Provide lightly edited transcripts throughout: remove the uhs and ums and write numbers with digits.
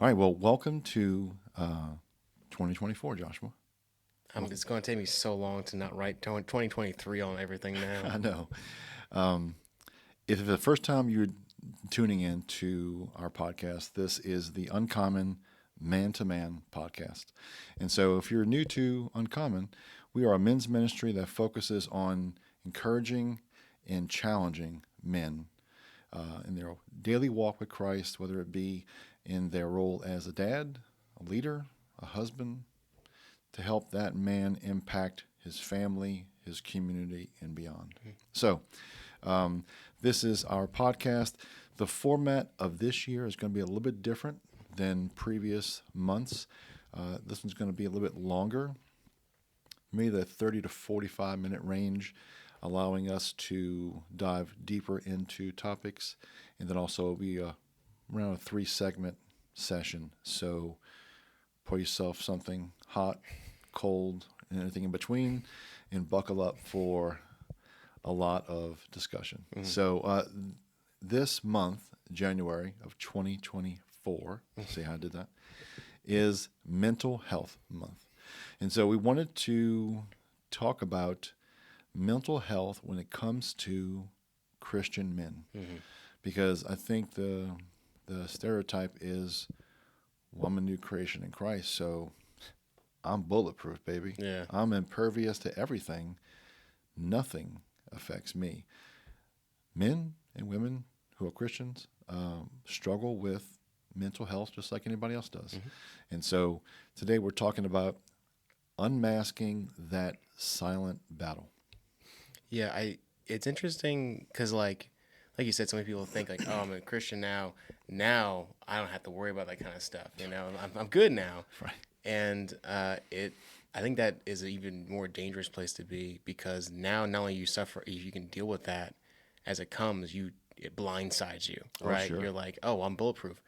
All right. Well, welcome to 2024, Joshua. It's going to take me so long to not write 2023 on everything now. I know. Um, if it's the first time you're tuning in to our podcast, this is the Uncommon Man to Man podcast. And so, if you're new to Uncommon, we are a men's ministry that focuses on encouraging and challenging men in their daily walk with Christ, whether it be in their role as a dad, a leader, a husband, to help that man impact his family, his community, and beyond. So, um, this is our podcast. The format of this year is going to be a little bit different than previous months. This one's going to be a little bit longer, maybe the 30 to 45-minute range, allowing us to dive deeper into topics, and then also be around a 3 segment session. So, pour yourself something hot, cold, and anything in between, and buckle up for a lot of discussion. Mhm. So, this month, January of 2024, see how I did that, is Mental Health Month. And so we wanted to talk about mental health when it comes to Christian men, because I think the stereotype is, well, I'm a new creation in Christ, so I'm bulletproof, baby. Yeah. I'm impervious to everything. Nothing affects me. Men and women who are Christians struggle with mental health just like anybody else does. And so today we're talking about unmasking that silent battle. Yeah, it's interesting because like you said, so many people think like, oh, I'm a Christian now. Now I don't have to worry about that kind of stuff. I'm good now. Right. And I think that is an even more dangerous place to be because now not only you suffer, you can deal with that as it comes. It blindsides you, Oh, right? sure. You're like, oh, I'm bulletproof.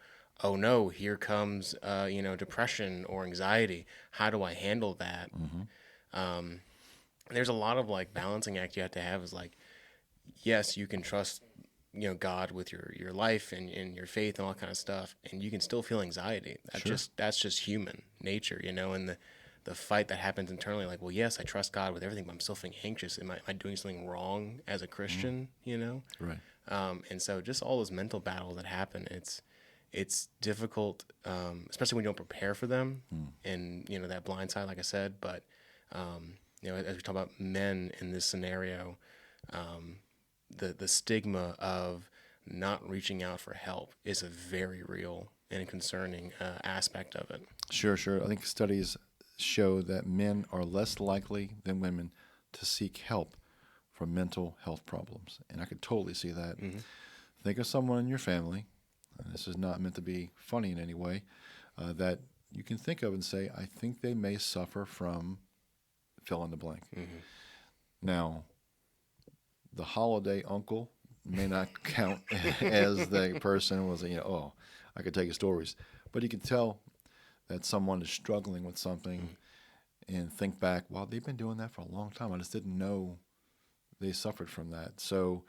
Oh no, here comes depression or anxiety. How do I handle that? Um, there's a lot of like balancing act you have to have. Is like, yes, you can trust God with your life and your faith and all that kind of stuff, and you can still feel anxiety. Sure. That's just human nature, and the fight that happens internally. Like, well, yes, I trust God with everything, but I'm still feeling anxious. Am I doing something wrong as a Christian? Right. And so just all those mental battles that happen, it's difficult, especially when you don't prepare for them, and that blind side, like I said. But as we talk about men in this scenario, the stigma of not reaching out for help is a very real and concerning aspect of it. Sure, sure. I think studies show that men are less likely than women to seek help for mental health problems. And I could totally see that. Think of someone in your family, and this is not meant to be funny in any way, that you can think of and say, I think they may suffer from fill in the blank. Now, the holiday uncle may not count as the person was, oh, I could tell you stories. But you can tell that someone is struggling with something and think back, wow, they've been doing that for a long time. I just didn't know they suffered from that. So,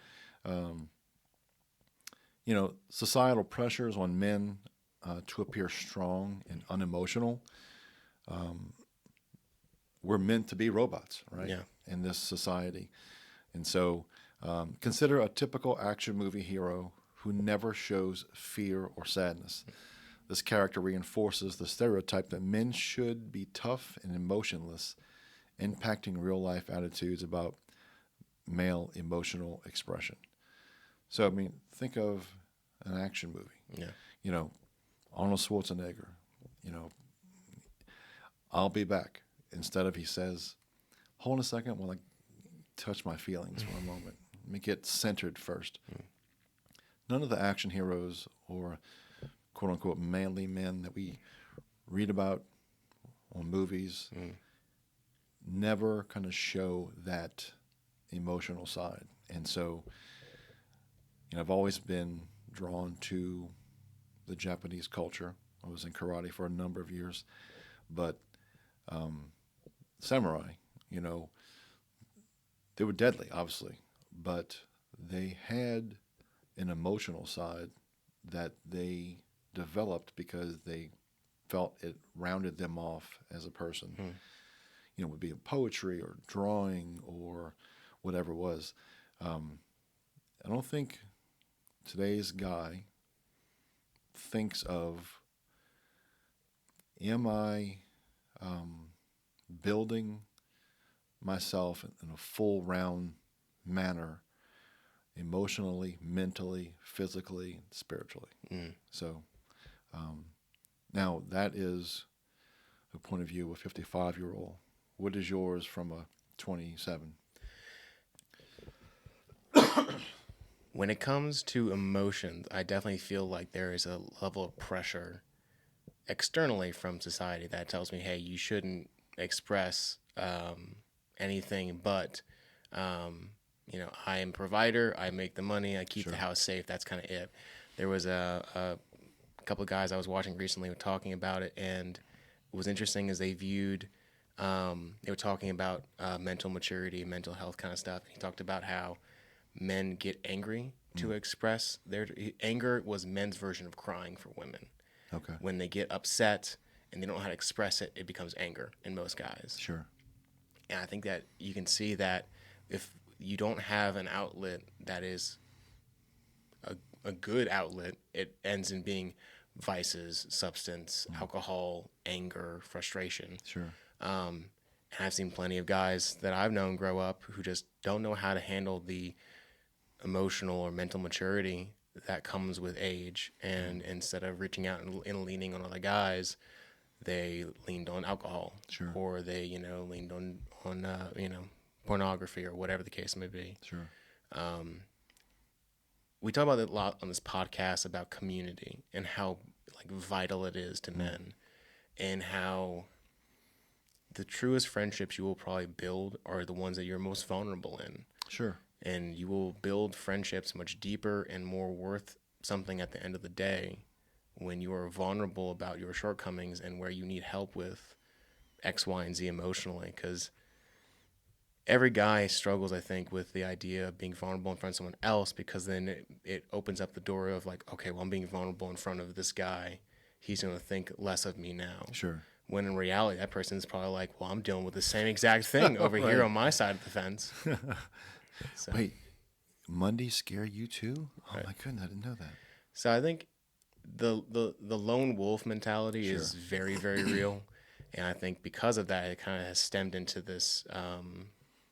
um, societal pressures on men to appear strong and unemotional. We're meant to be robots, right? Yeah. In this society. And so consider a typical action movie hero who never shows fear or sadness. This character reinforces the stereotype that men should be tough and emotionless, impacting real life attitudes about male emotional expression. So, I mean, think of an action movie. Yeah. You know, Arnold Schwarzenegger, you know, I'll be back. Instead of he says, hold on a second while I touch my feelings for a moment. Let me get centered first. None of the action heroes or quote unquote manly men that we read about on movies never kind of show that emotional side. And so, I've always been drawn to the Japanese culture. I was in karate for a number of years, but samurai, you know, they were deadly, obviously, but they had an emotional side that they developed because they felt it rounded them off as a person. You know, would be in poetry or drawing or whatever it was. I don't think today's guy thinks of, am I building myself in a full round manner, emotionally, mentally, physically, spiritually. So now that is a point of view of a 55-year-old. What is yours from a 27? When it comes to emotions, I definitely feel like there is a level of pressure externally from society that tells me, hey, you shouldn't express anything but, I am a provider, I make the money, I keep the house safe. That's kind of it. There was a couple of guys I was watching recently were talking about it, and what was interesting is they were talking about mental maturity, mental health kind of stuff. He talked about how men get angry to express their anger was men's version of crying for women. Okay. When they get upset and they don't know how to express it, it becomes anger in most guys. Sure. And I think that you can see that if you don't have an outlet that is a good outlet, it ends in being vices, substance, alcohol, anger, frustration. Sure. And I've seen plenty of guys that I've known grow up who just don't know how to handle the emotional or mental maturity that comes with age. And instead of reaching out and leaning on other guys, they leaned on alcohol. Sure. Or they, leaned on pornography or whatever the case may be. Sure. We talk about it a lot on this podcast about community and how vital it is to men, and how the truest friendships you will probably build are the ones that you're most vulnerable in. Sure. And you will build friendships much deeper and more worth something at the end of the day when you are vulnerable about your shortcomings and where you need help with X, Y, and Z emotionally. Because every guy struggles, I think, with the idea of being vulnerable in front of someone else, because then it opens up the door of okay, well, I'm being vulnerable in front of this guy. He's going to think less of me now. Sure. When in reality, that person's probably well, I'm dealing with the same exact thing over here on my side of the fence. So. Wait, Monday scare you too? Oh my goodness, I didn't know that. So I think the lone wolf mentality is very, very real. And I think because of that, it kind of has stemmed into this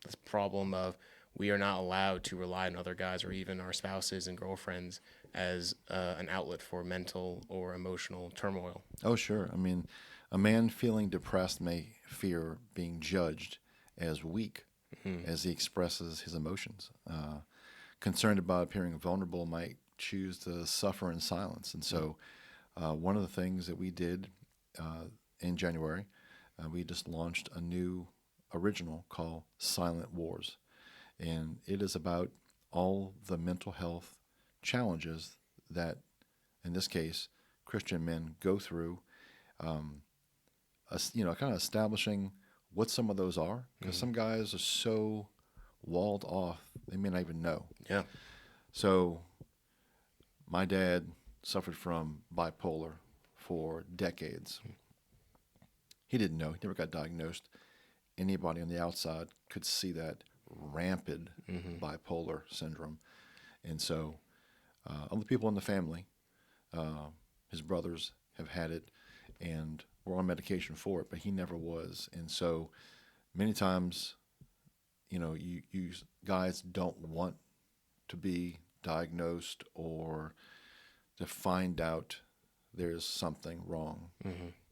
this problem of we are not allowed to rely on other guys or even our spouses and girlfriends as an outlet for mental or emotional turmoil. Oh, sure. I mean, a man feeling depressed may fear being judged as weak as he expresses his emotions. Concerned about appearing vulnerable might choose to suffer in silence. And so one of the things that we did in January, we just launched a new original called Silent Wars. And it is about all the mental health challenges that, in this case, Christian men go through, kind of establishing what some of those are. Because some guys are so walled off, they may not even know. Yeah. So my dad suffered from bipolar for decades. He didn't know. He never got diagnosed. Anybody on the outside could see that rampant bipolar syndrome. And so other people in the family, his brothers have had it and were on medication for it, but he never was. And so many times, you guys don't want to be diagnosed or to find out there's something wrong,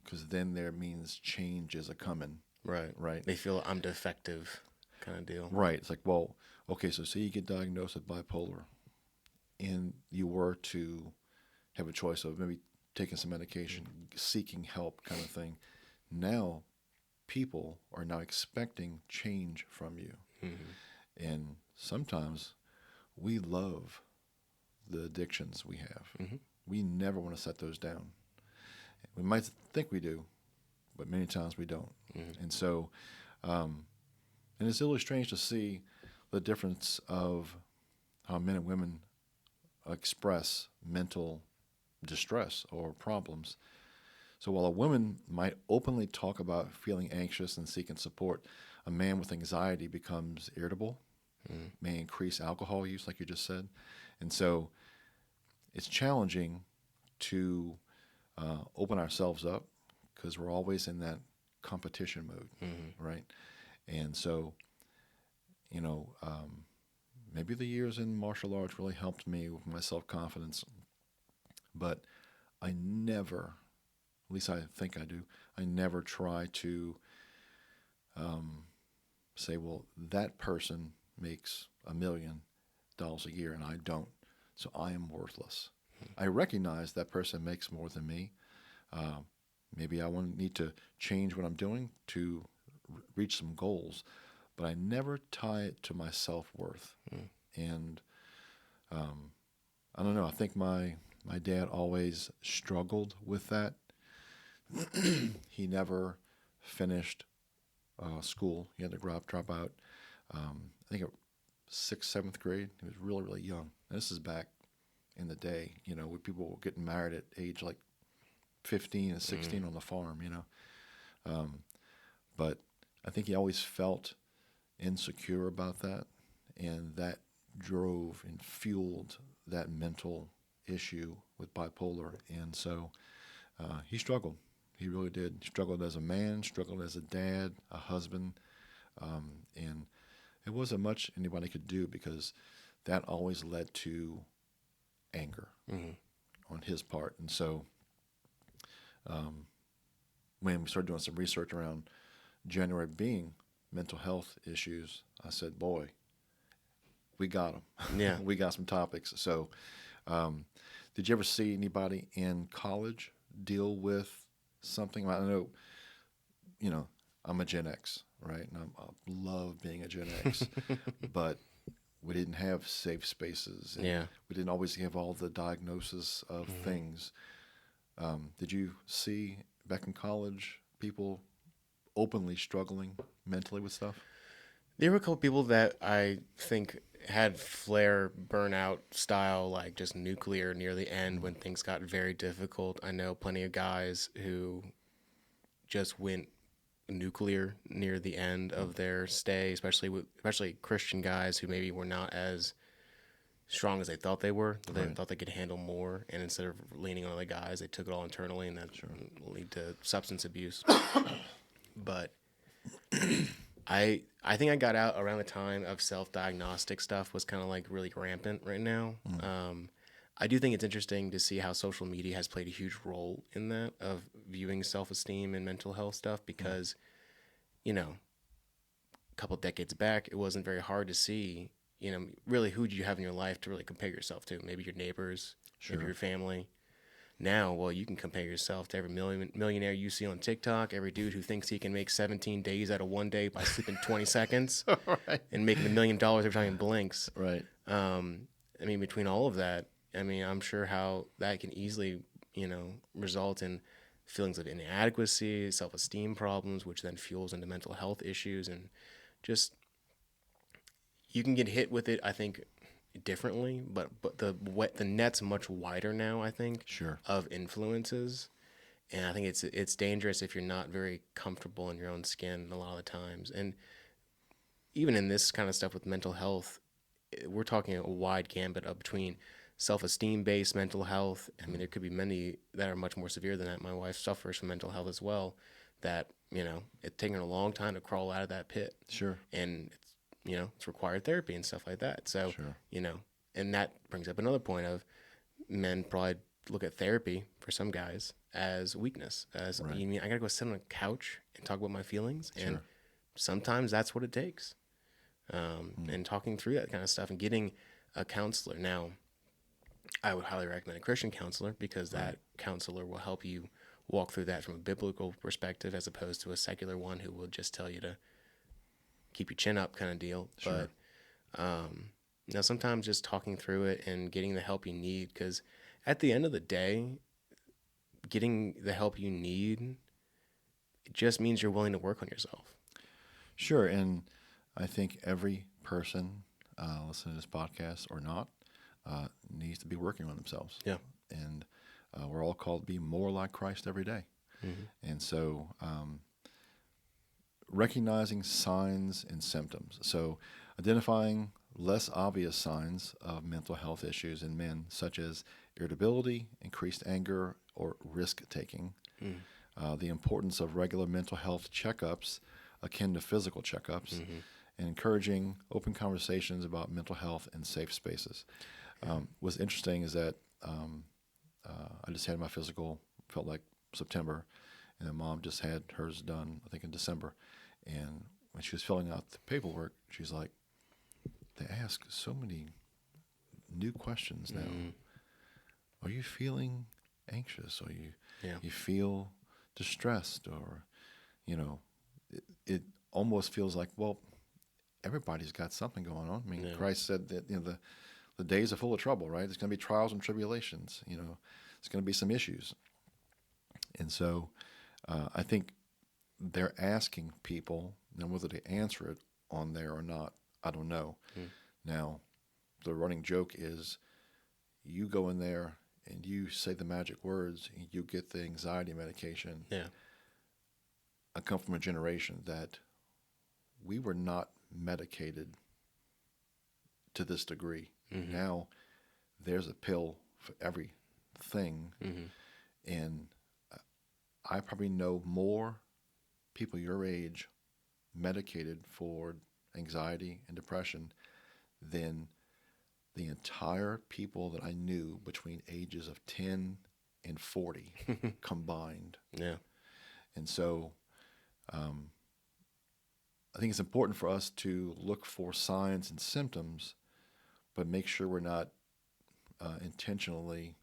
because then there means change is a coming. Right. Right. They feel I'm defective kind of deal. Right. It's well, okay, so say you get diagnosed with bipolar and you were to have a choice of maybe taking some medication, seeking help kind of thing. Now people are now expecting change from you. And sometimes we love the addictions we have. We never want to set those down. We might think we do, but many times we don't. And so, and it's really strange to see the difference of how men and women express mental distress or problems. So while a woman might openly talk about feeling anxious and seeking support, a man with anxiety becomes irritable, may increase alcohol use, like you just said. And so it's challenging to open ourselves up because we're always in that competition mode, right? And so, maybe the years in martial arts really helped me with my self confidence, but I never, at least I think I do, I never try to say, well, that person makes $1 million a year and I don't, so I am worthless. I recognize that person makes more than me. Maybe I need to change what I'm doing to reach some goals, but I never tie it to my self worth. And I don't know. I think my dad always struggled with that. He never finished school. He had to drop out. I think at sixth, seventh grade. He was really, really young. And this is back in the day, where people were getting married at age like 15 and 16 on the farm, But I think he always felt insecure about that, and that drove and fueled that mental issue with bipolar. And so he struggled. He really did. He struggled as a man, struggled as a dad, a husband, and it wasn't much anybody could do because that always led to anger on his part. And so when we started doing some research around January being mental health issues, I said, boy, we got them. Yeah. We got some topics. So did you ever see anybody in college deal with something? I know, I'm a Gen X, right? And I love being a Gen X, but we didn't have safe spaces. And we didn't always have all the diagnosis of things. Did you see back in college people openly struggling mentally with stuff? There were a couple people that I think had flare burnout style, like just nuclear near the end when things got very difficult. I know plenty of guys who just went nuclear near the end of their stay, especially Christian guys who maybe were not as strong as they thought they were. They thought they could handle more, and instead of leaning on other guys, they took it all internally, and that lead to substance abuse. But I think I got out around the time of self-diagnostic stuff was kind of like really rampant right now. I do think it's interesting to see how social media has played a huge role in that, of viewing self-esteem and mental health stuff, because, a couple decades back, it wasn't very hard to see, really who do you have in your life to really compare yourself to? Maybe your neighbors, maybe your family. Now, well, you can compare yourself to every millionaire you see on TikTok, every dude who thinks he can make 17 days out of one day by sleeping 20 seconds and making $1 million every time he blinks. Right. Between all of that, I'm sure how that can easily, result in feelings of inadequacy, self-esteem problems, which then fuels into mental health issues, and just you can get hit with it, I think, differently, but the net's much wider now, I think, of influences, and I think it's dangerous if you're not very comfortable in your own skin a lot of the times. And even in this kind of stuff with mental health, we're talking a wide gambit of between self-esteem based mental health. There could be many that are much more severe than that. My wife suffers from mental health as well, that it's taken her a long time to crawl out of that pit, and it's required therapy and stuff like that. So, and that brings up another point of men probably look at therapy for some guys as weakness, as, you mean I got to go sit on a couch and talk about my feelings? And sometimes that's what it takes. And talking through that kind of stuff and getting a counselor. Now, I would highly recommend a Christian counselor, because that counselor will help you walk through that from a biblical perspective, as opposed to a secular one who will just tell you to keep your chin up kind of deal. But sometimes just talking through it and getting the help you need, because at the end of the day, getting the help you need, it just means you're willing to work on yourself. Sure. And I think every person listening to this podcast or not needs to be working on themselves. Yeah. And We're all called to be more like Christ every day. And so recognizing signs and symptoms. So identifying less obvious signs of mental health issues in men, such as irritability, increased anger, or risk taking. The importance of regular mental health checkups akin to physical checkups, and encouraging open conversations about mental health in safe spaces. What's interesting is that I just had my physical, felt like September, and then Mom just had hers done, I think, in December. And when she was filling out the paperwork, she's like, they ask so many new questions now. Are you feeling anxious? Or you feel distressed? Or, it almost feels like, well, everybody's got something going on. I mean, Christ said that, the days are full of trouble, right? There's going to be trials and tribulations. There's going to be some issues. And so I think they're asking people, and whether they answer it on there or not, I don't know. Now, the running joke is you go in there and you say the magic words, and you get the anxiety medication. Yeah. I come from a generation that we were not medicated to this degree. Now, there's a pill for everything. And I probably know more people your age medicated for anxiety and depression than the entire people that I knew between ages of 10 and 40 combined. Yeah. And so I think it's important for us to look for signs and symptoms, but make sure we're not intentionally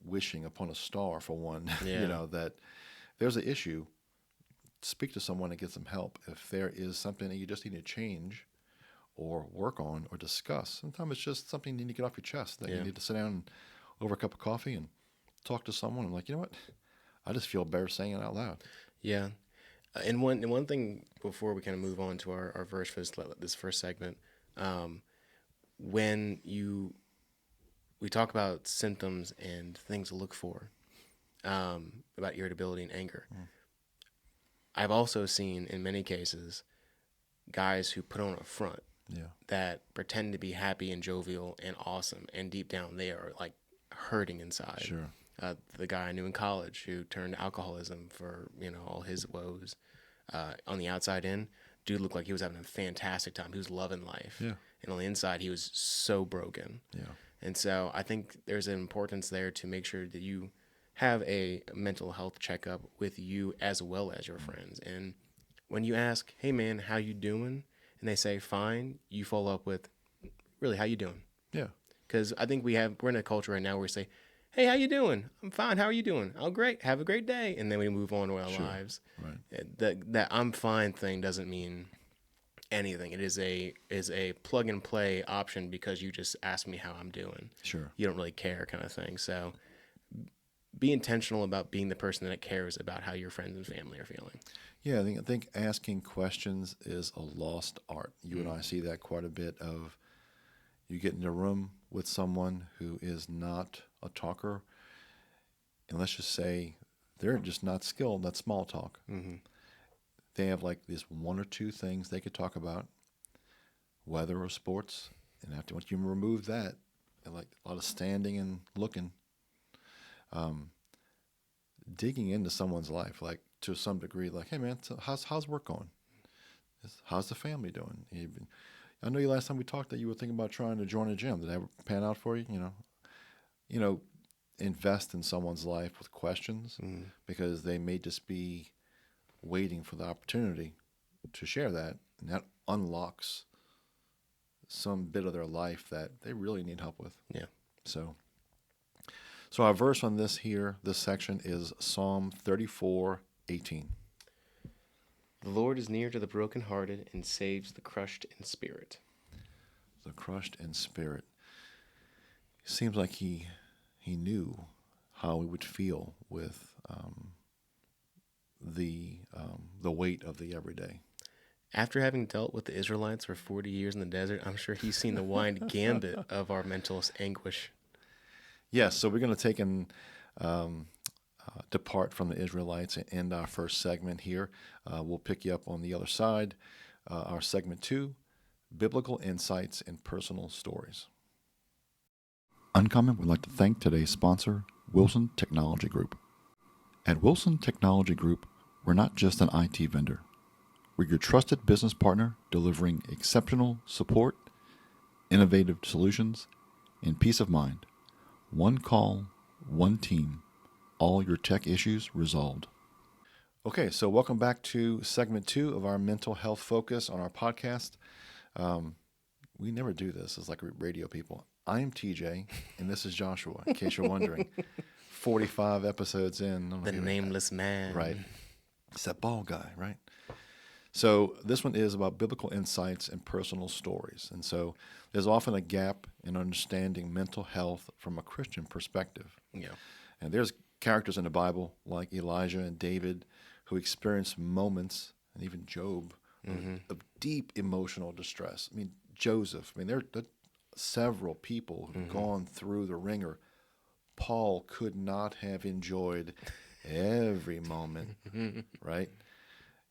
wishing upon a star for one. Yeah. That there's an issue, speak to someone and get some help. If there is something that you just need to change or work on or discuss, sometimes it's just something you need to get off your chest, that you need to sit down over a cup of coffee and talk to someone. I'm like, you know what? I just feel better saying it out loud. Yeah. And one thing before we kind of move on to our verse for this first segment, when we talk about symptoms and things to look for, about irritability and anger, I've also seen in many cases guys who put on a front that pretend to be happy and jovial and awesome, and deep down they are like hurting inside. Sure. The guy I knew in college who turned to alcoholism for all his woes, on the outside in, dude looked like he was having a fantastic time. He was loving life, and on the inside he was so broken. And so I think there's an importance there to make sure that you have a mental health checkup with you as well as your friends. And when you ask, "Hey man, how you doing?" and they say fine, you follow up with, "Really, how you doing?" Yeah. Because I think we're in a culture right now where we say, "Hey, how you doing?" "I'm fine. How are you doing?" "Oh, great. Have a great day." And then we move on with our lives. Right. That "I'm fine" thing doesn't mean anything. It is a plug and play option because you just asked me how I'm doing. Sure. You don't really care, kind of thing. So be intentional about being the person that cares about how your friends and family are feeling. Yeah, I think asking questions is a lost art. You and I see that quite a bit of, you get in a room with someone who is not a talker, and let's just say they're just not skilled at small talk. They have like this one or two things they could talk about, weather or sports, and after once you remove that, and like a lot of standing and looking, digging into someone's life, like to some degree, like, "Hey man, so how's work going? How's the family doing? I know you last time we talked that you were thinking about trying to join a gym. Did that ever pan out for you? Invest in someone's life with questions, because they may just be waiting for the opportunity to share that, and that unlocks some bit of their life that they really need help with. Yeah. So our verse on this section is Psalm 34:18. The Lord is near to the brokenhearted and saves the crushed in spirit. The crushed in spirit. Seems like he knew how we would feel with the weight of the everyday. After having dealt with the Israelites for 40 years in the desert, I'm sure he's seen the wide gambit of our mental anguish. Yes, so we're going to take and depart from the Israelites and end our first segment here. We'll pick you up on the other side. Our segment 2, Biblical Insights and Personal Stories. Uncommon would like to thank today's sponsor, Wilson Technology Group. At Wilson Technology Group, we're not just an IT vendor. We're your trusted business partner delivering exceptional support, innovative solutions, and peace of mind. One call, one team, all your tech issues resolved. Okay, so welcome back to segment 2 of our mental health focus on our podcast. We never do this as like radio people. I'm TJ, and this is Joshua, in case you're wondering. 45 episodes in. The nameless man. Right. It's that bald guy, right? So this one is about biblical insights and personal stories. And so there's often a gap in understanding mental health from a Christian perspective. Yeah. And there's characters in the Bible like Elijah and David who experienced moments, and even Job, of deep emotional distress. I mean, Joseph, there are several people who've gone through the ringer. Paul could not have enjoyed every moment, right?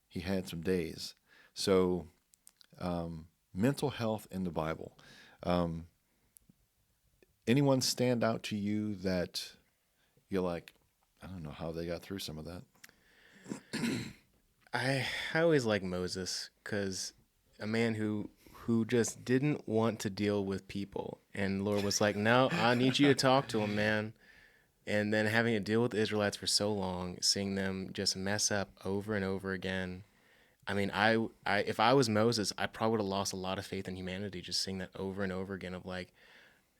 He had some days. So, mental health in the Bible. Anyone stand out to you that you're like, I don't know how they got through some of that? I always like Moses because a man who just didn't want to deal with people, and the Lord was like, "No, I need you to talk to him, man." And then having to deal with the Israelites for so long, seeing them just mess up over and over again. I mean, I if I was Moses, I probably would have lost a lot of faith in humanity just seeing that over and over again of like,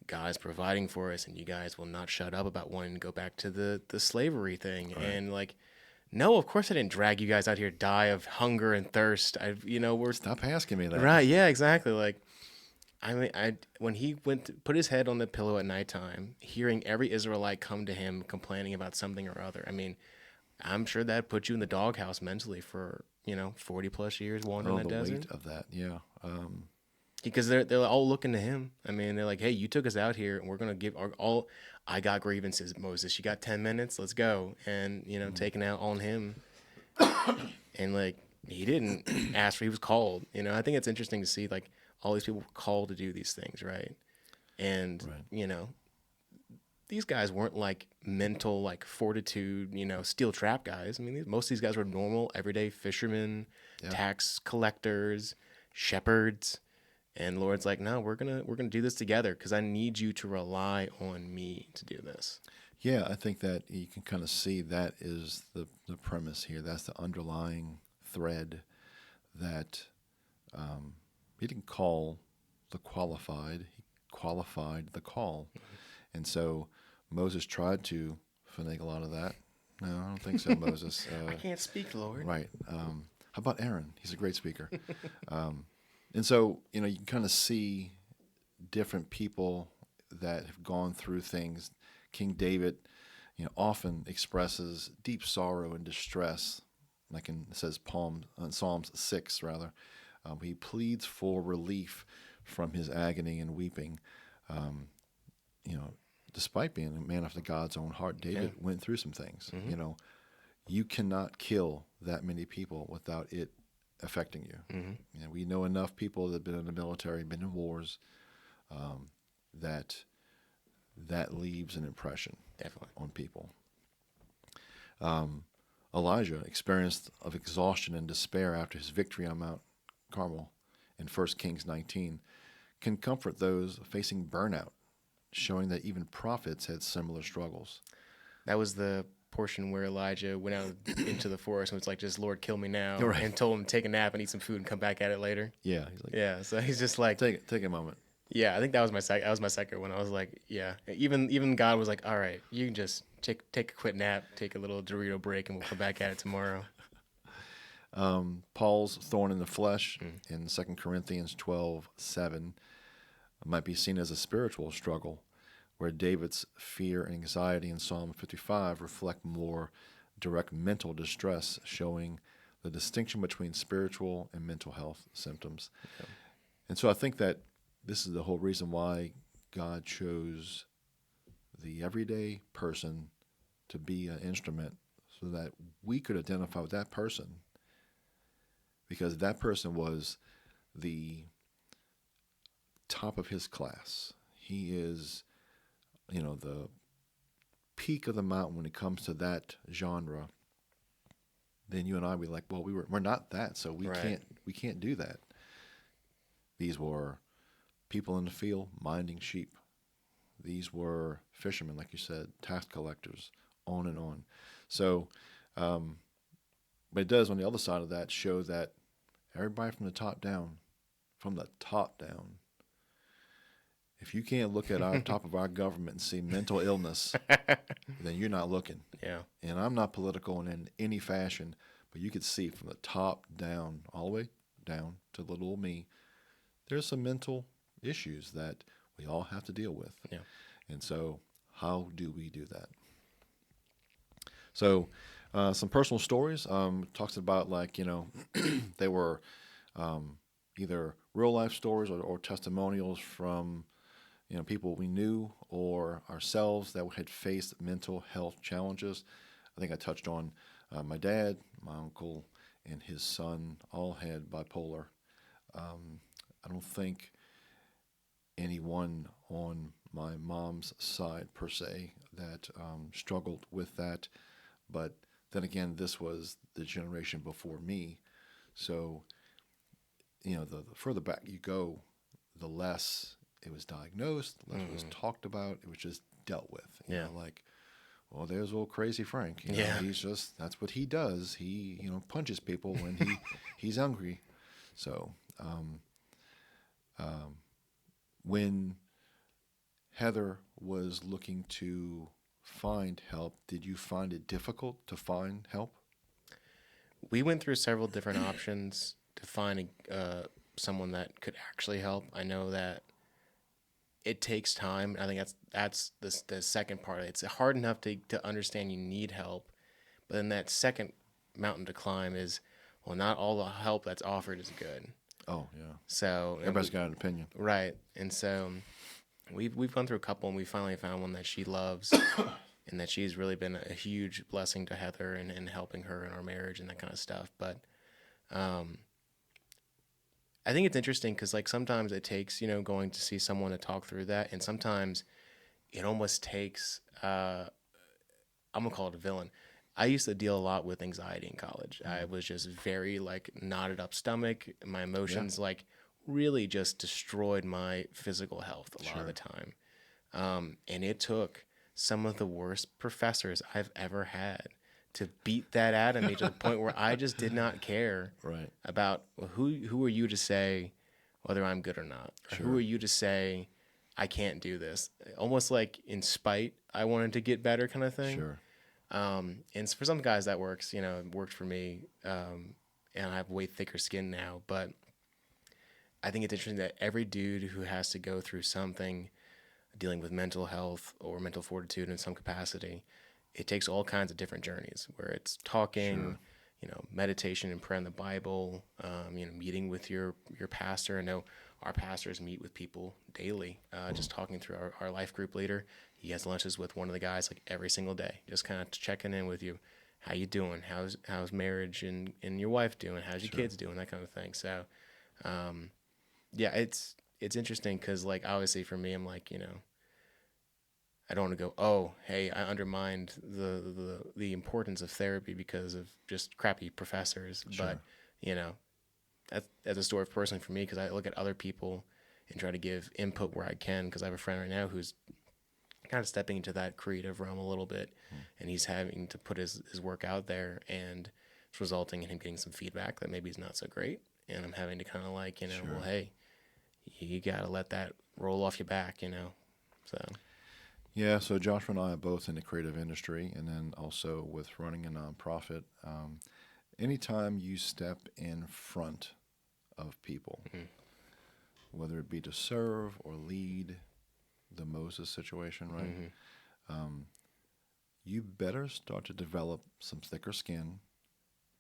God's providing for us, and you guys will not shut up about wanting to go back to the slavery thing, right. And like, no, of course I didn't drag you guys out here to die of hunger and thirst. We're Stop asking me that. Right? Yeah, exactly. Like, I mean, when he went to put his head on the pillow at nighttime, hearing every Israelite come to him complaining about something or other. I mean, I'm sure that put you in the doghouse mentally for 40 plus years wandering that desert. The weight of that, yeah. Because they're all looking to him. I mean, they're like, "Hey, you took us out here, and we're gonna give all. I got grievances, Moses. You got 10 minutes. Let's go." And taking out on him, and like he didn't ask for. He was called. I think it's interesting to see like all these people were called to do these things, right? And these guys weren't like mental like fortitude, steel trap guys. I mean, most of these guys were normal, everyday fishermen, tax collectors, shepherds. And Lord's like, no, we're gonna do this together because I need you to rely on me to do this. Yeah, I think that you can kind of see that is the premise here. That's the underlying thread that he didn't call the qualified; he qualified the call. And so Moses tried to finagle out of that. No, I don't think so, Moses. I can't speak, Lord. Right. How about Aaron? He's a great speaker. And so, you can kind of see different people that have gone through things. King David, often expresses deep sorrow and distress, like it says Psalms 6, rather. He pleads for relief from his agony and weeping. Despite being a man after God's own heart, David went through some things. Mm-hmm. You cannot kill that many people without it affecting you. Mm-hmm. We know enough people that have been in the military, been in wars, that leaves an impression Definitely on people. Elijah experienced of exhaustion and despair after his victory on Mount Carmel in 1 Kings 19 can comfort those facing burnout, showing that even prophets had similar struggles. That was the portion where Elijah went out into the forest and was like, just Lord, kill me now, right. And told him to take a nap and eat some food and come back at it later. Yeah, he's like, yeah. So he's just like, take a moment. Yeah, I think that was my second one. I was like, yeah. Even God was like, all right, you can just take a quick nap, take a little Dorito break, and we'll come back at it tomorrow. Paul's thorn in the flesh in 2 Corinthians 12:7 might be seen as a spiritual struggle, where David's fear and anxiety in Psalm 55 reflect more direct mental distress, showing the distinction between spiritual and mental health symptoms. Okay. And so I think that this is the whole reason why God chose the the everyday person to be an instrument so that we could identify with that person, because that person was the top of his class. He is, the peak of the mountain when it comes to that genre. Then you and I be like, well, we're not that, so Right. we can't do that. These were people in the field minding sheep. These were fishermen, like you said, tax collectors, on and on. So, but it does on the other side of that show that everybody from the top down, if you can't look at our top of our government and see mental illness, then you're not looking. Yeah. And I'm not political in any fashion, but you could see from the top down, all the way down to little old me, there's some mental issues that we all have to deal with. Yeah. And so, how do we do that? So, some personal stories talks about they were either real life stories or testimonials from people we knew or ourselves that had faced mental health challenges. I think I touched on my dad, my uncle, and his son all had bipolar. I don't think anyone on my mom's side per se that struggled with that, but then again, this was the generation before me. So, the further back you go, the less it was diagnosed, the less it was talked about. It was just dealt with. Yeah. Like, well, there's old crazy Frank. Yeah. That's what he does. He, punches people when he's hungry. So, when Heather was looking to find help, did you find it difficult to find help? We went through several different options to find someone that could actually help. I know that it takes time. I think that's the second part. It's hard enough to understand you need help, but then that second mountain to climb is, well, not all the help that's offered is good. Oh, yeah. So Everybody's got an opinion. right, and so we've gone through a couple, and we finally found one that she loves, and that she's really been a huge blessing to Heather and helping her in our marriage and that kind of stuff. But I think it's interesting because like sometimes it takes going to see someone to talk through that, and sometimes it almost takes I'm gonna call it a villain. I used to deal a lot with anxiety in college. I was just very like knotted up stomach. My emotions like really just destroyed my physical health a lot of the time. And it took some of the worst professors I've ever had to beat that out of me to the point where I just did not care Right. about who are you to say whether I'm good or not. Or who are you to say I can't do this? Almost like in spite, I wanted to get better kind of thing. Sure. And for some guys that works, it worked for me. And I have way thicker skin now, but I think it's interesting that every dude who has to go through something dealing with mental health or mental fortitude in some capacity, it takes all kinds of different journeys where it's talking, meditation and prayer in the Bible, meeting with your pastor. I know our pastors meet with people daily, just talking through our life group leader. He has lunches with one of the guys like every single day, just kind of checking in with you. How you doing? How's marriage and your wife doing? How's your kids doing? That kind of thing. So, yeah, it's interesting because like obviously for me, I'm like, I don't want to go, oh, hey, I undermined the importance of therapy because of just crappy professors. Sure. But, that's a story of personally for me because I look at other people and try to give input where I can because I have a friend right now who's kind of stepping into that creative realm a little bit and he's having to put his work out there and it's resulting in him getting some feedback that maybe is not so great. And I'm having to kind of like, well, hey, you got to let that roll off your back, so. Yeah, so Joshua and I are both in the creative industry and then also with running a nonprofit. Anytime you step in front of people, whether it be to serve or lead the Moses situation, right? You better start to develop some thicker skin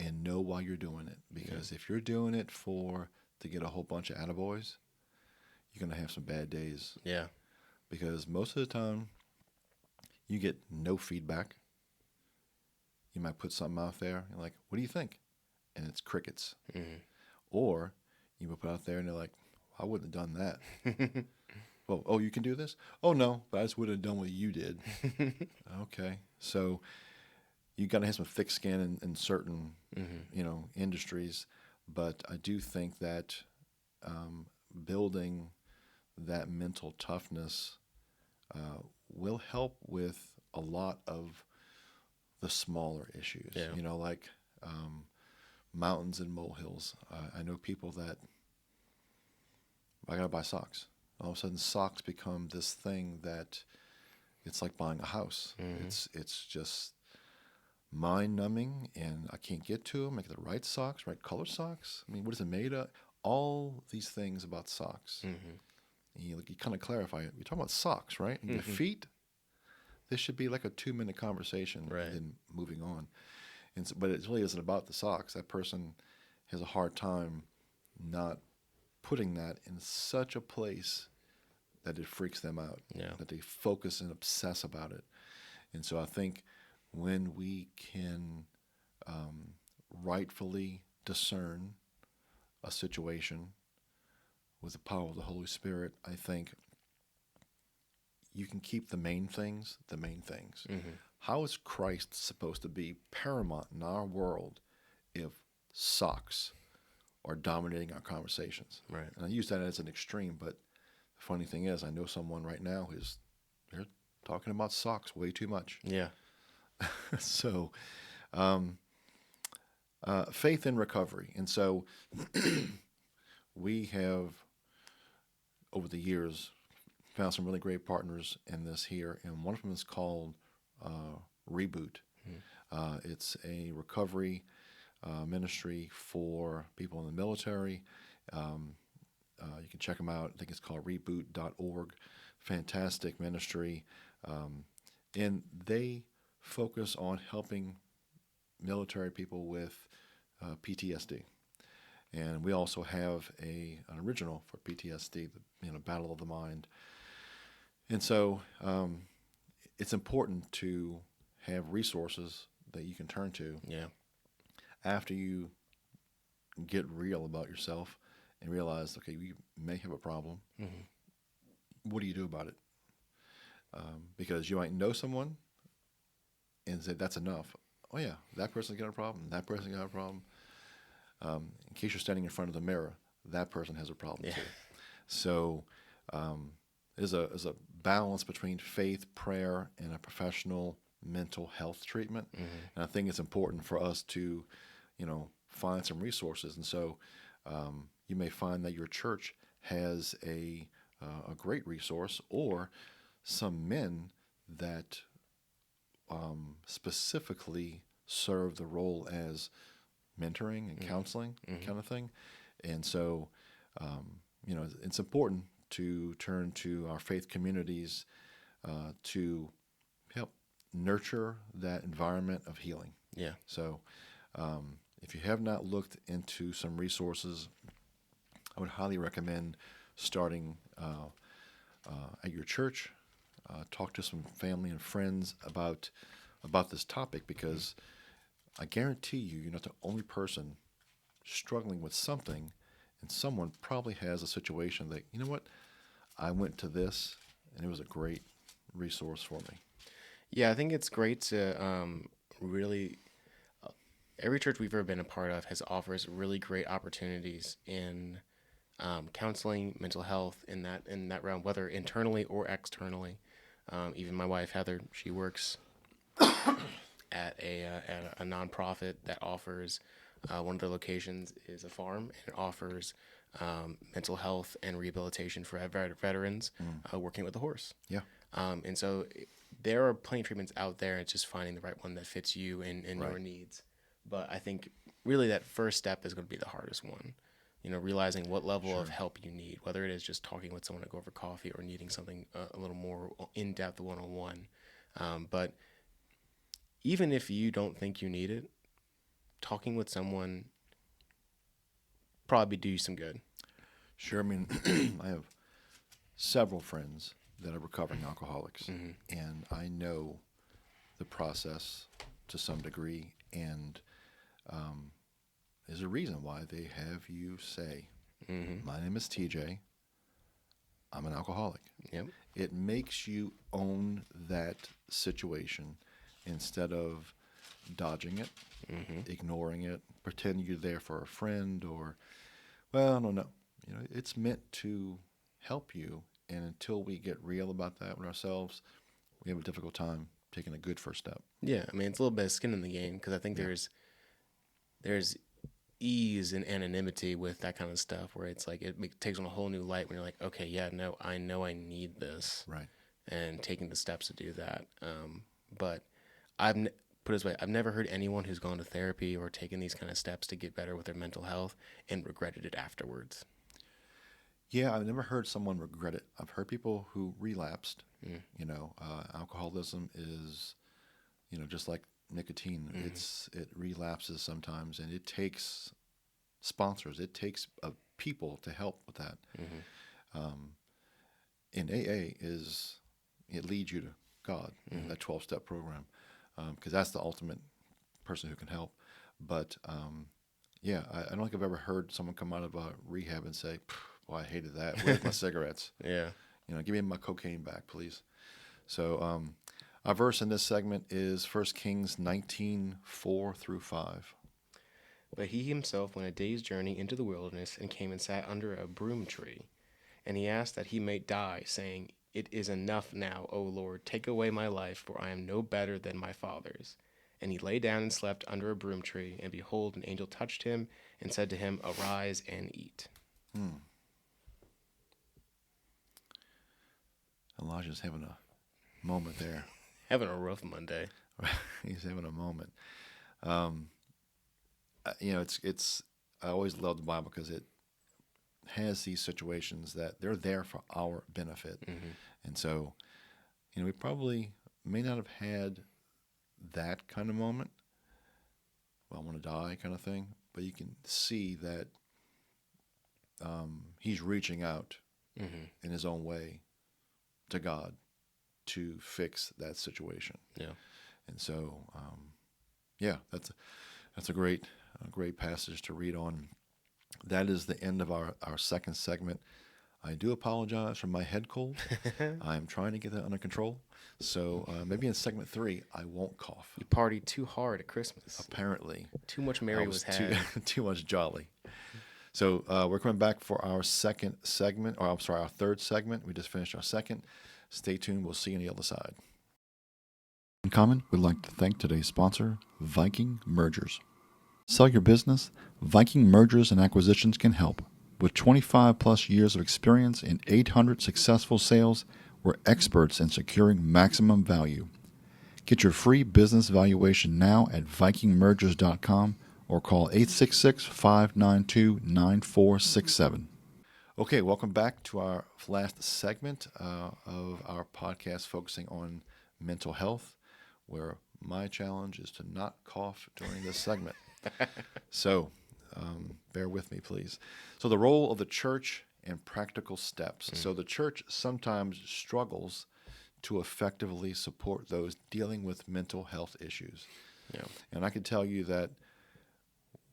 and know why you're doing it. Because if you're doing it to get a whole bunch of attaboys, you're going to have some bad days. Yeah. Because most of the time, you get no feedback. You might put something out there, and like, what do you think? And it's crickets. Mm-hmm. Or you would put out there, and they're like, I wouldn't have done that. Well, oh, you can do this? Oh, no, but I just would have done what you did. Okay. So you got to have some thick skin in certain, industries. But I do think that building that mental toughness will help with a lot of the smaller issues. Yeah. Like mountains and molehills. I know people that I gotta buy socks. All of a sudden, socks become this thing that it's like buying a house. Mm-hmm. It's just mind numbing, and I can't get to them. Make the right socks, right color socks. I mean, what is it made of? All these things about socks. Mm-hmm. And you kind of clarify it. You're talking about socks, right? And your Mm-hmm. feet. This should be like a 2-minute conversation, Right. and then moving on. And so, but it really isn't about the socks. That person has a hard time not putting that in such a place that it freaks them out. Yeah. That they focus and obsess about it. And so I think when we can rightfully discern a situation with the power of the Holy Spirit, I think you can keep the main things the main things. Mm-hmm. How is Christ supposed to be paramount in our world if socks are dominating our conversations? Right. And I use that as an extreme, but the funny thing is, I know someone right now they're talking about socks way too much. Yeah. So, faith in recovery. And so we have, over the years, found some really great partners in this here. And one of them is called Reboot. It's a recovery ministry for people in the military. You can check them out. I think it's called reboot.org. Fantastic ministry. And they focus on helping military people with PTSD. And we also have an original for PTSD, the Battle of the Mind. And so it's important to have resources that you can turn to Yeah. after you get real about yourself and realize, okay, you may have a problem. Mm-hmm. What do you do about it? Because you might know someone and say, that's enough. Oh, yeah, that person's got a problem. That person's got a problem. In case you're standing in front of the mirror, that person has a problem Yeah. too. So there's a balance between faith, prayer, and a professional mental health treatment. Mm-hmm. And I think it's important for us to, find some resources. And so you may find that your church has a great resource, or some men that specifically serve the role as mentoring and counseling kind of thing. And so, it's important to turn to our faith communities to help nurture that environment of healing. Yeah. So, if you have not looked into some resources, I would highly recommend starting at your church. Talk to some family and friends about this topic, because I guarantee you're not the only person struggling with something, and someone probably has a situation that, you know what, I went to this, and it was a great resource for me. Yeah, I think it's great to really. Every church we've ever been a part of offers really great opportunities in counseling, mental health, in that realm, whether internally or externally. Even my wife Heather, she works at a nonprofit that offers one of their locations is a farm, and it offers mental health and rehabilitation for veterans working with a horse. Yeah. And so there are plenty of treatments out there. It's just finding the right one that fits you and Right. your needs. But I think really that first step is going to be the hardest one. Realizing what level of help you need, whether it is just talking with someone to go over coffee or needing something a little more in-depth one-on-one. But even if you don't think you need it, talking with someone probably do you some good. Sure. I mean, I have several friends that are recovering alcoholics, and I know the process to some degree, and there's a reason why they have you say, "My name is TJ. I'm an alcoholic." Yep. It makes you own that situation instead of dodging it, ignoring it, pretending you're there for a friend, or, well, I don't know. It's meant to help you, and until we get real about that with ourselves, we have a difficult time taking a good first step. Yeah, I mean, it's a little bit of skin in the game because I think there's ease and anonymity with that kind of stuff where it's like it takes on a whole new light when you're like, okay, yeah, no, I know I need this, Right. and taking the steps to do that. But I've put it this way, I've never heard anyone who's gone to therapy or taken these kind of steps to get better with their mental health and regretted it afterwards. Yeah, I've never heard someone regret it. I've heard people who relapsed. Mm. Alcoholism is, just like nicotine. It relapses sometimes, and it takes sponsors. It takes people to help with that. In AA it leads you to God, that 12-step program, because that's the ultimate person who can help. But yeah, I don't think I've ever heard someone come out of rehab and say, "Well, I hated that. Where's my cigarettes? Yeah. Give me my cocaine back, please." So our verse in this segment is 1 Kings 19:4-5. But he himself went a day's journey into the wilderness and came and sat under a broom tree. And he asked that he might die, saying, "It is enough now, O Lord, take away my life, for I am no better than my fathers." And he lay down and slept under a broom tree, and behold, an angel touched him and said to him, "Arise and eat." Elijah's having a moment there. Having a rough Monday. He's having a moment. It's I always love the Bible because it has these situations that they're there for our benefit. And so, we probably may not have had that kind of moment, well, I want to die kind of thing, but you can see that he's reaching out in his own way to God to fix that situation. Yeah. And so, yeah, that's a great passage to read on. That is the end of our second segment. I do apologize for my head cold. I'm trying to get that under control. So maybe in segment 3, I won't cough. You partied too hard at Christmas. Apparently. Too much Mary was had. Too much jolly. So we're coming back for our second segment, or I'm sorry, our third segment. We just finished our second. Stay tuned. We'll see you on the other side. Uncommon would like to thank today's sponsor, Viking Mergers. Sell your business? Viking Mergers and Acquisitions can help. With 25 plus years of experience and 800 successful sales, we're experts in securing maximum value. Get your free business valuation now at vikingmergers.com or call 866-592-9467. Okay, welcome back to our last segment of our podcast focusing on mental health, where my challenge is to not cough during this segment. So, bear with me, please. So, the role of the church and practical steps. So, the church sometimes struggles to effectively support those dealing with mental health issues. Yeah. And I can tell you that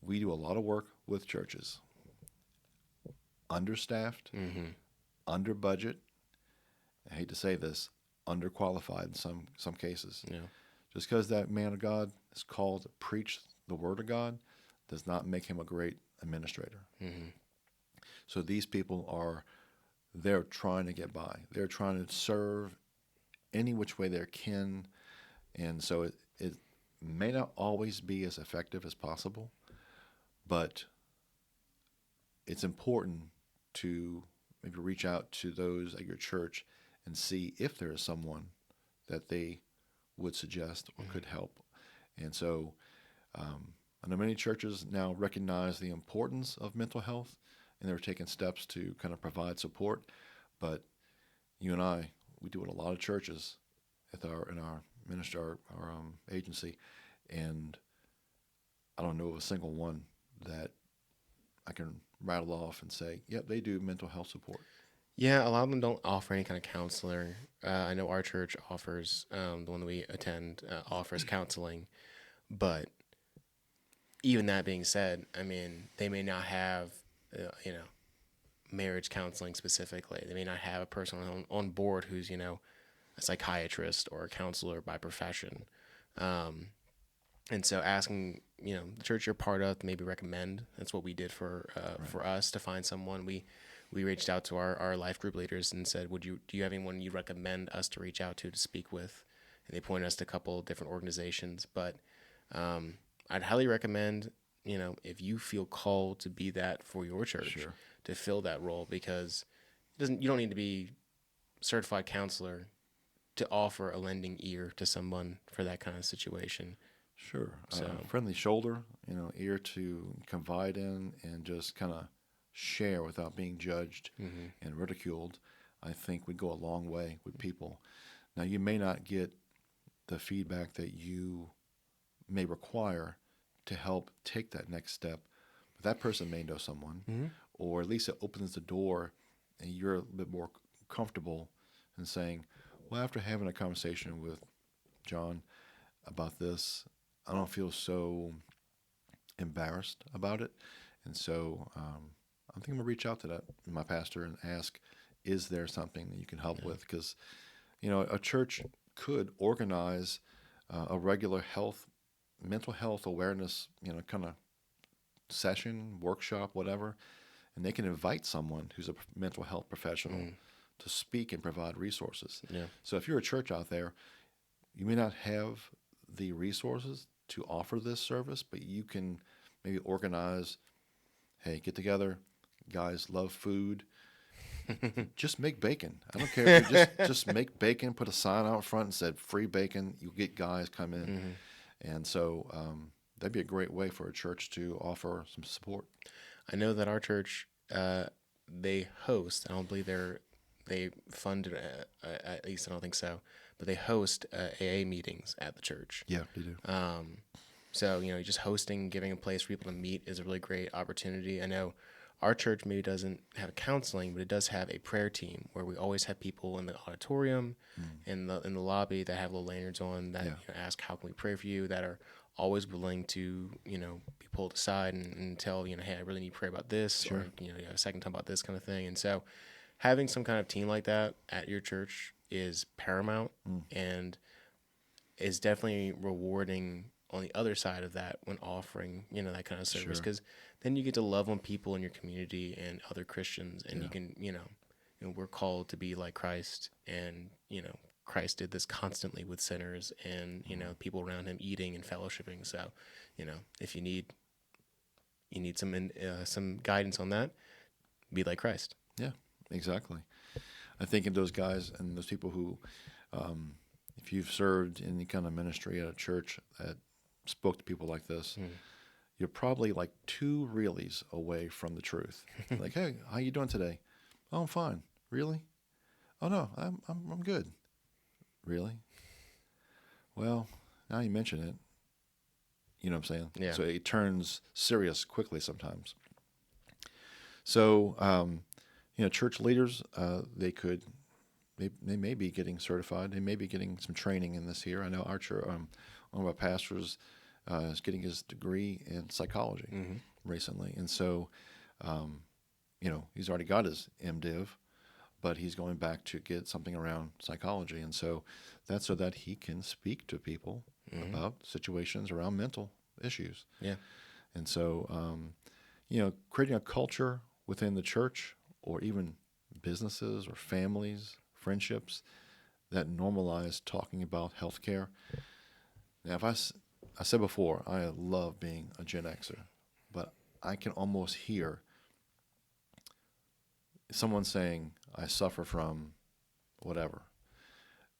we do a lot of work with churches. Understaffed, under budget, I hate to say this, underqualified in some cases. Yeah. Just because that man of God is called to preach the word of God does not make him a great administrator. So these people they're trying to get by. They're trying to serve any which way they can. And so it may not always be as effective as possible, but it's important to maybe reach out to those at your church and see if there is someone that they would suggest or could help. And so I know many churches now recognize the importance of mental health, and they're taking steps to kind of provide support. But you and I, we do it at a lot of churches in our ministry, our agency, and I don't know of a single one that I can rattle off and say, yep, they do mental health support. Yeah, a lot of them don't offer any kind of counselor. I know our church offers, the one that we attend, offers counseling, but even that being said, I mean, they may not have, you know, marriage counseling specifically. They may not have a person on board who's, a psychiatrist or a counselor by profession. Um, and so asking, the church you're part of, maybe recommend. That's what we did Right. for us to find someone. We reached out to our life group leaders and said, do you have anyone you recommend us to reach out to speak with? And they pointed us to a couple different organizations, but um, I'd highly recommend, if you feel called to be that for your church, Sure. to fill that role, because you don't need to be certified counselor to offer a lending ear to someone for that kind of situation. Sure. So, Friendly shoulder, ear to confide in and just kind of share without being judged hmm and ridiculed, I think would go a long way with people. Now, you may not get the feedback that you may require to help take that next step, but that person may know someone, hmm or at least it opens the door and you're a bit more comfortable in saying, well, after having a conversation with John about this, I don't feel so embarrassed about it. And so I think I'm going to reach out to my pastor and ask, is there something that you can help yeah, with? Because, a church could organize a regular mental health awareness, kind of session, workshop, whatever, and they can invite someone who's a mental health professional mm, to speak and provide resources. yeah, So if you're a church out there, you may not have the resources to offer this service, but you can maybe organize, hey, get together, guys love food. Just make bacon. I don't care if you just make bacon, put a sign out front and said free bacon. You get guys come in, hmm and so that'd be a great way for a church to offer some support. I know that our church, they host. I don't believe they fund it. At least I don't think so. But they host AA meetings at the church. Yeah, they do. So just hosting, giving a place for people to meet is a really great opportunity. I know our church maybe doesn't have counseling, but it does have a prayer team where we always have people in the auditorium, Mm. in the lobby, that have little lanyards on that, Yeah, ask how can we pray for you, that are always willing to be pulled aside and tell hey, I really need prayer about this, or sure. you have a second time about this kind of thing. And so having some kind of team like that at your church is paramount, Mm. and is definitely rewarding on the other side of that when offering that kind of service, Sure. because then you get to love on people in your community and other Christians, and Yeah. you can we're called to be like Christ, and Christ did this constantly with sinners and Mm. people around him, eating and fellowshipping. So if you need some guidance on that, be like Christ. Yeah, exactly. I think of those guys and those people who, um, if you've served in any kind of ministry at a church that spoke to people like this, Mm. you're probably like two reallys away from the truth. Like, hey, how you doing today? Oh, I'm fine. Really? Oh no, I'm good. Really? Well, now you mention it, you know what I'm saying? Yeah. So it turns serious quickly sometimes. So, church leaders, they may be getting certified. They may be getting some training in this here. I know our church, one of our pastors is getting his degree in psychology hmm recently. And so, um, he's already got his MDiv, but he's going back to get something around psychology. And so that's so that he can speak to people hmm about situations around mental issues. Yeah. And so, creating a culture within the church or even businesses or families, friendships that normalize talking about healthcare. Now, I said before, I love being a Gen Xer, but I can almost hear someone saying, I suffer from whatever.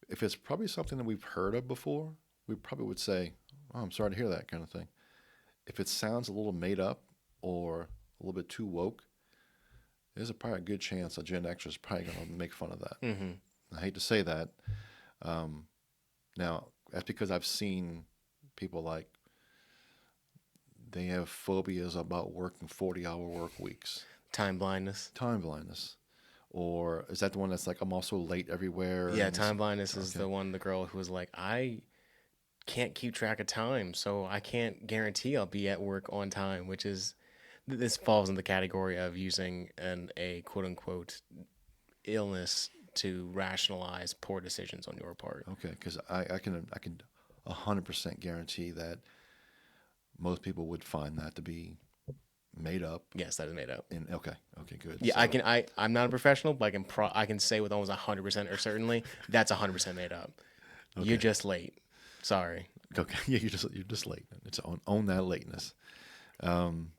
If it's probably something that we've heard of before, we probably would say, oh, I'm sorry to hear that kind of thing. If it sounds a little made up or a little bit too woke, there's probably a good chance a Gen Xer is probably going to make fun of that. hmm I hate to say that. Um, Now, that's because I've seen people like they have phobias about working 40-hour work weeks, Time blindness. time blindness, Or is that the one that's like, I'm also late everywhere? Yeah, And time blindness is okay. the girl who was like, I can't keep track of time, so I can't guarantee I'll be at work on time, which is this falls in the category of using a quote unquote illness to rationalize poor decisions on your part. Okay, because I can 100% guarantee that most people would find that to be made up. Yes, that is made up. And okay, good. Yeah, So I'm not a professional, but I can say with almost 100% or certainly that's 100% made up. You're okay, just late. Sorry. okay, yeah, you're just late. It's own that lateness. Um,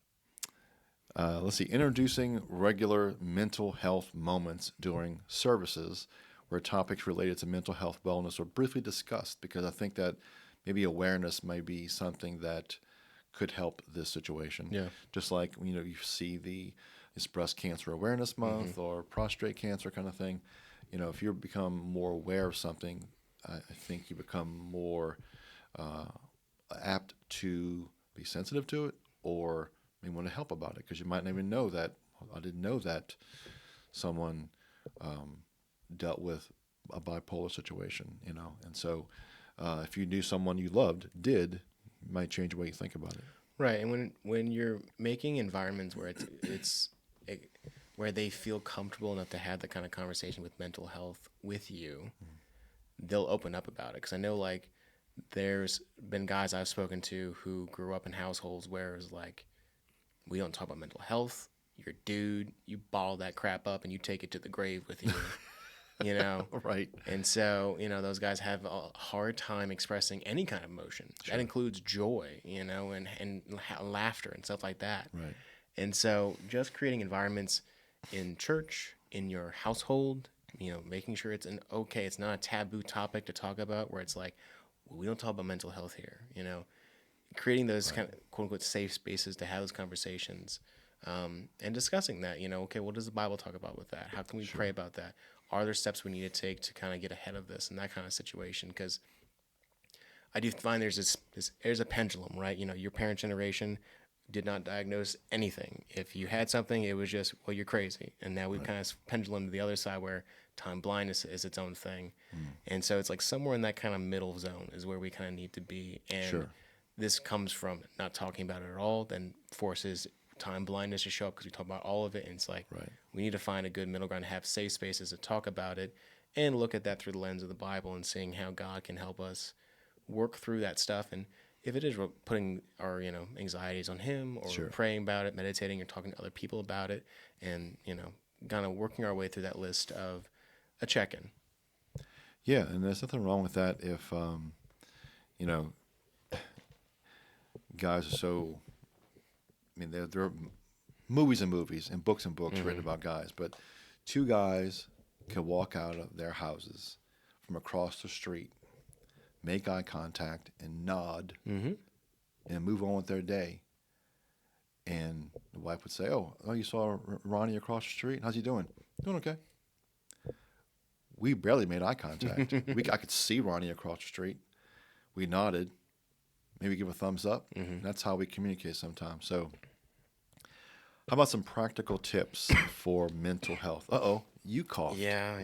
let's see. Introducing regular mental health moments during services, where topics related to mental health wellness are briefly discussed, because I think that maybe awareness may be something that could help this situation. Yeah. Just like you see it's Breast Cancer Awareness Month or prostate cancer kind of thing. If you become more aware of something, I think you become more apt to be sensitive to it, or may want to help about it, because you might not even know that. I didn't know that someone dealt with a bipolar situation, and so if you knew someone you loved it might change the way you think about it. Right, and when you're making environments where where they feel comfortable enough to have that kind of conversation with mental health with you, they'll open up about it. Because I know, like, there's been guys I've spoken to who grew up in households where it's like, we don't talk about mental health. You're a dude. You bottle that crap up and you take it to the grave with you. You know, Right. and so those guys have a hard time expressing any kind of emotion. Sure. That includes joy, and laughter and stuff like that. Right. And so just creating environments in church, in your household, making sure it's it's not a taboo topic to talk about, where it's like, well, we don't talk about mental health here. Creating those kind of quote unquote safe spaces to have those conversations, and discussing that. Okay, what does the Bible talk about with that? How can we pray about that? Are there steps we need to take to kind of get ahead of this and that kind of situation? Because I do find there's a pendulum, right? Your parent generation did not diagnose anything. If you had something, it was just, well, you're crazy. And now we've kind of pendulum to the other side, where time blindness is its own thing. And so it's like somewhere in that kind of middle zone is where we kind of need to be. And this comes from not talking about it at all, then forces time blindness to show up, because we talk about all of it. And it's like, we need to find a good middle ground to have safe spaces to talk about it and look at that through the lens of the Bible and seeing how God can help us work through that stuff. And if it is putting our anxieties on him, or praying about it, meditating, or talking to other people about it, and kind of working our way through that list of a check-in. Yeah, and there's nothing wrong with that if guys are so. I mean, there are movies and movies and books written about guys, but two guys can walk out of their houses from across the street, make eye contact, and nod, and move on with their day. And the wife would say, "Oh, you saw Ronnie across the street? How's he doing? Doing okay." We barely made eye contact. I could see Ronnie across the street. We nodded, maybe give a thumbs up. That's how we communicate sometimes. So, how about some practical tips for mental health? You coughed. Yeah.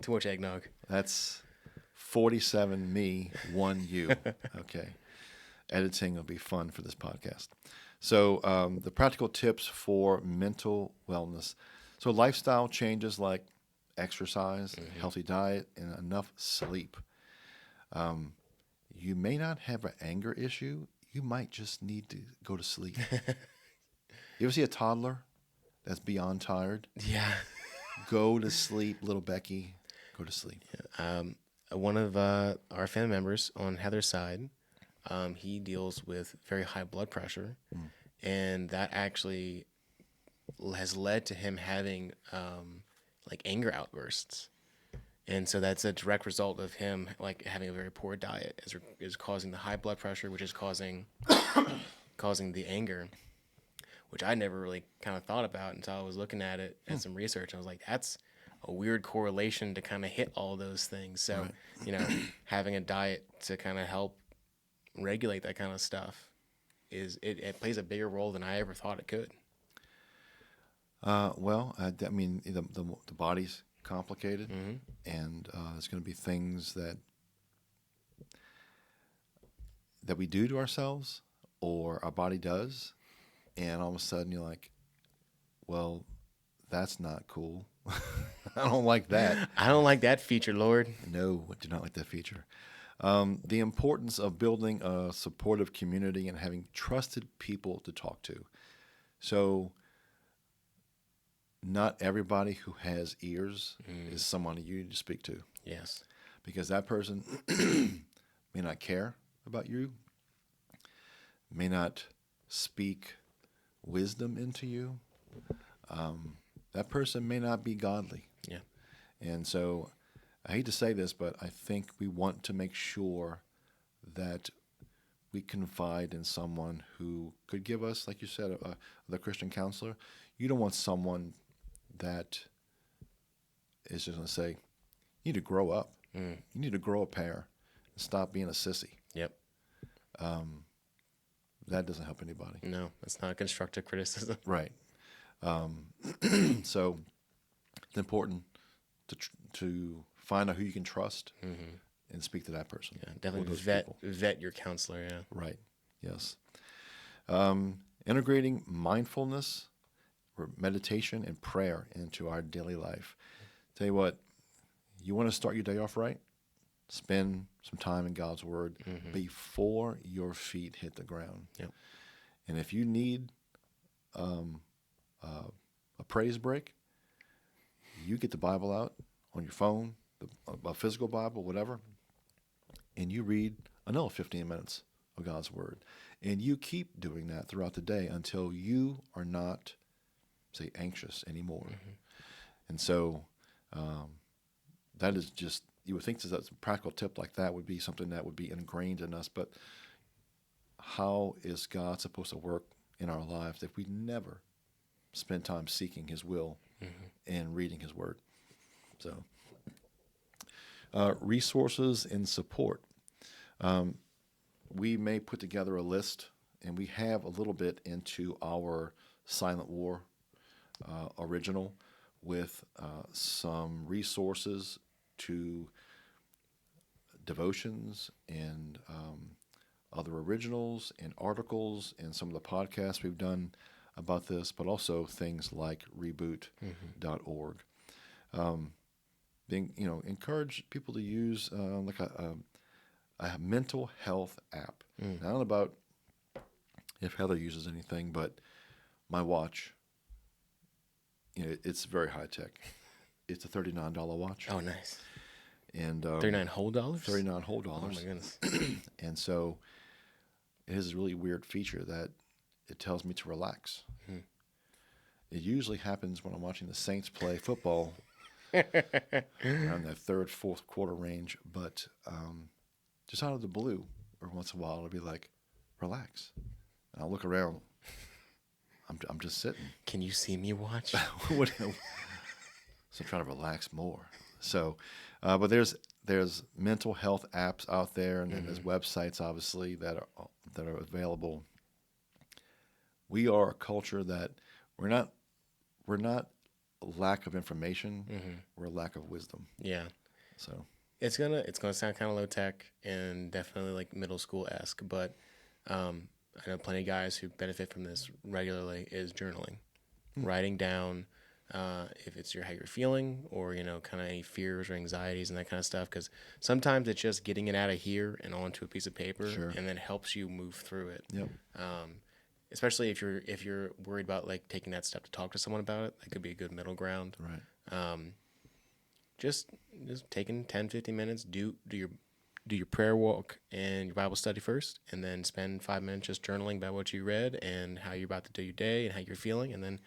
Too much eggnog. That's 47 me, 1 you. Okay. Editing will be fun for this podcast. So, the practical tips for mental wellness. So, lifestyle changes like exercise, healthy diet, and enough sleep. You may not have an anger issue. You might just need to go to sleep. You ever see a toddler that's beyond tired? Yeah. Go to sleep, little Becky. Go to sleep. One of our family members on Heather's side, he deals with very high blood pressure, and that actually has led to him having like anger outbursts. And so that's a direct result of him like having a very poor diet is causing the high blood pressure, which is causing the anger, which I never really kind of thought about until I was looking at it and some research. I was like, that's a weird correlation to kind of hit all those things. So, having a diet to kind of help regulate that kind of stuff it plays a bigger role than I ever thought it could. I mean, the body's complicated, Hmm. and there's going to be things that we do to ourselves or our body does, and all of a sudden you're like, well, that's not cool. I don't like that. I don't like that feature, Lord. No, I do not like that feature. The importance of building a supportive community and having trusted people to talk to. So, not everybody who has ears is someone you need to speak to, Yes. because that person may not care about you, may not speak wisdom into you. That person may not be godly. Yeah. And so I hate to say this, but I think we want to make sure that we confide in someone who could give us, like you said, the Christian counselor. You don't want someone that is just going to say, you need to grow up. Mm. You need to grow a pair and stop being a sissy. Yep. That doesn't help anybody. No, that's not constructive criticism. Right. So it's important to find out who you can trust and speak to that person. Yeah, or definitely those people. vet your counselor. Yeah. Right. Yes. Integrating mindfulness or meditation and prayer into our daily life. Tell you what, you want to start your day off right? Spend some time in God's Word before your feet hit the ground. Yep. And if you need a praise break, you get the Bible out on your phone, a physical Bible, whatever, and you read another 15 minutes of God's Word. And you keep doing that throughout the day until you are not, say, anxious anymore. And so that is just, you would think that a practical tip like that would be something that would be ingrained in us, but how is God supposed to work in our lives if we never spend time seeking His will and reading His Word? So, resources and support. We may put together a list, and we have a little bit into our Silent War original with some resources to devotions and other originals and articles and some of the podcasts we've done about this, but also things like reboot.org. Encourage people to use like a mental health app. Now, I don't know about if Heather uses anything, but my watch, it's very high tech. It's a $39 watch. Oh, nice. And $39 whole dollars. $39 whole Oh dollars. my goodness. And so it has a really weird feature that it tells me to relax. It usually happens when I'm watching the Saints play football around the third, fourth quarter range. But just out of the blue, every once in a while, it'll be like, relax. And I'll look around. I'm just sitting. Can you see me watch? So I'm trying to relax more. So, but there's mental health apps out there, and then there's websites, obviously, that are available. We are a culture that we're not lack of information. We're a lack of wisdom. Yeah. So It's gonna sound kind of low tech and definitely like middle school esque, but I know plenty of guys who benefit from this regularly is journaling, writing down if it's how you're feeling or kind of any fears or anxieties and that kind of stuff. Because sometimes it's just getting it out of here and onto a piece of paper, Sure. and then helps you move through it. Yep. Especially if you're worried about like taking that step to talk to someone about it, that could be a good middle ground. Right. Just taking 10, 15 minutes, do your prayer walk and your Bible study first, and then spend 5 minutes just journaling about what you read and how you're about to do your day and how you're feeling, and then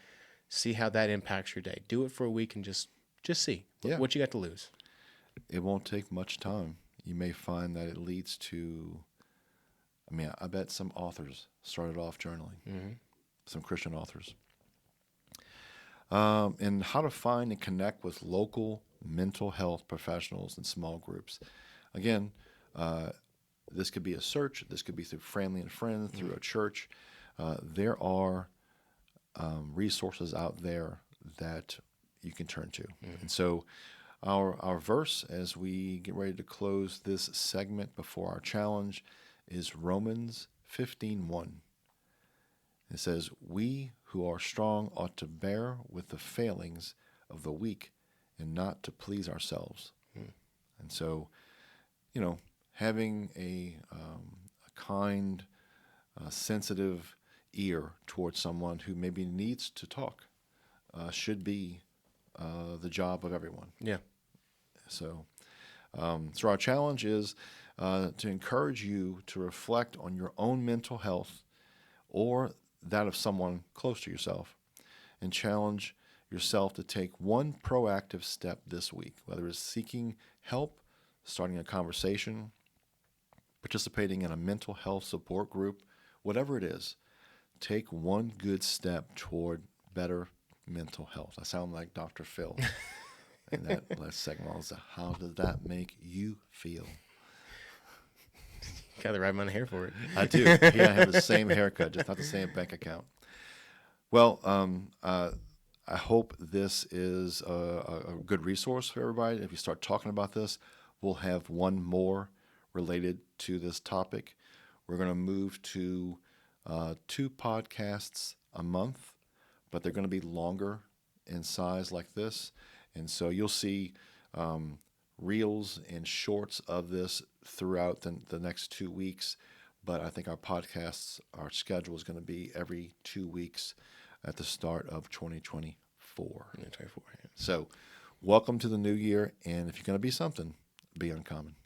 see how that impacts your day. Do it for a week and just see what you got to lose. It won't take much time. You may find that it leads to, I bet some authors started off journaling, some Christian authors. And how to find and connect with local mental health professionals and small groups. Again, this could be a search. This could be through family and friends, through a church. There are resources out there that you can turn to. And so our verse as we get ready to close this segment before our challenge is Romans 15:1. It says, "We who are strong ought to bear with the failings of the weak and not to please ourselves." And so, having a kind, sensitive ear towards someone who maybe needs to talk should be the job of everyone. Yeah. So our challenge is to encourage you to reflect on your own mental health or that of someone close to yourself, and challenge yourself to take one proactive step this week, whether it's seeking help, starting a conversation, participating in a mental health support group, whatever it is. Take one good step toward better mental health. I sound like Dr. Phil. And that last segment was, how does that make you feel? Got the right amount of hair for it. I do. Yeah, I have the same haircut, just not the same bank account. Well, I hope this is a good resource for everybody. If you start talking about this, we'll have one more related to this topic. We're going to move to 2 podcasts a month, but they're going to be longer in size like this. And so you'll see reels and shorts of this throughout the next 2 weeks. But I think our schedule is going to be every 2 weeks at the start of 2024. 2024, yeah. So welcome to the new year. And if you're going to be something, be uncommon.